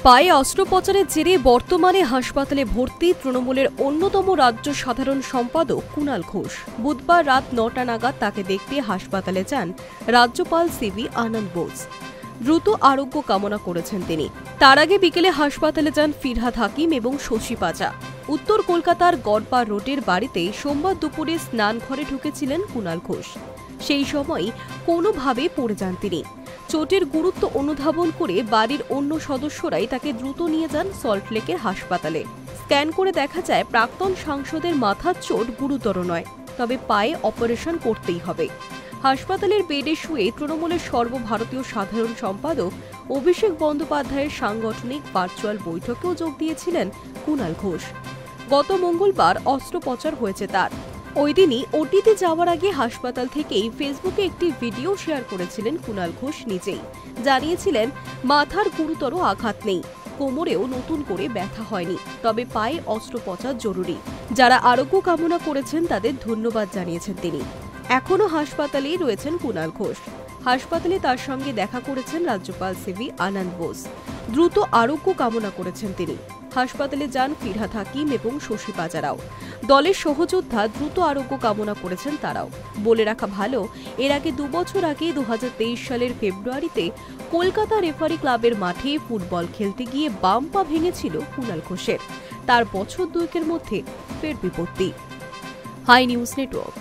পায়ে অস্ত্রোপচারের জেরে বর্তমানে হাসপাতালে ভর্তি তৃণমূলের অন্যতম রাজ্য সাধারণ সম্পাদক কুণাল ঘোষ। বুধবার রাত ৯টা নাগাদ তাকে দেখতে হাসপাতালে যান রাজ্যপাল সিভি আনন্দ বোস। দ্রুত আরোগ্য কামনা করেছেন তিনি। তার আগে বিকেলে হাসপাতালে যান ফিরহাদ হাকিম এবং শশী পাজা। উত্তর কলকাতার গড়পার রোডের বাড়িতে সোমবার দুপুরে স্নান ঘরে ঢুকেছিলেন কুণাল ঘোষ। সেই সময় কোনোভাবে পড়ে যান তিনি। চোটের গুরুত্ব অনুধাবন করে বাড়ির অন্য সদস্যরাই তাকে দ্রুত নিয়ে যান সল্টলেকের হাসপাতালে। স্ক্যান করে দেখা যায় প্রাক্তন সাংসদের মাথার চোট গুরুতর নয়, তবে পায়ে অপারেশন করতেই হবে। হাসপাতালের বেডে শুয়ে তৃণমূলের সর্বভারতীয় সাধারণ সম্পাদক অভিষেক বন্দ্যোপাধ্যায়ের সাংগঠনিক ভার্চুয়াল বৈঠকেও যোগ দিয়েছিলেন কুণাল ঘোষ। গত মঙ্গলবার অস্ত্রোপচার হয়েছে তার। ওই দিনই ওটিতে যাওয়ার আগে হাসপাতাল থেকেই ফেসবুকে একটি ভিডিও শেয়ার করেছিলেন কুণাল ঘোষ নিজেই। জানিয়েছিলেন মাথার গুরুতর আঘাত নেই, কোমরেও নতুন করে ব্যথা হয়নি, তবে পায়ে অস্ত্রোপচার জরুরি। যারা আরোগ্য কামনা করেছেন তাদের ধন্যবাদ জানিয়েছেন তিনি। এখনও হাসপাতালেই রয়েছেন কুণাল ঘোষ। হাসপাতালে তার সঙ্গে দেখা করেছেন রাজ্যপাল সিভি আনন্দ বোস। দ্রুত আরোগ্য কামনা করেছেন তিনি। হাসপাতালে যান ফিরহাদ হাকিম এবং শশী পাজারাও। দলের সহযোদ্ধা দ্রুত আরোগ্য কামনা করেছেন তারাও। বলে রাখা ভালো, এর আগে 2 বছর আগে 2023 সালের ফেব্রুয়ারিতে কলকাতা রেফারি ক্লাবের মাঠে ফুটবল খেলতে গিয়ে বাম পা ভেঙেছিল কুণাল ঘোষের। তার বছর দুয়েকের মধ্যে ফের বিপত্তি। Hi news network.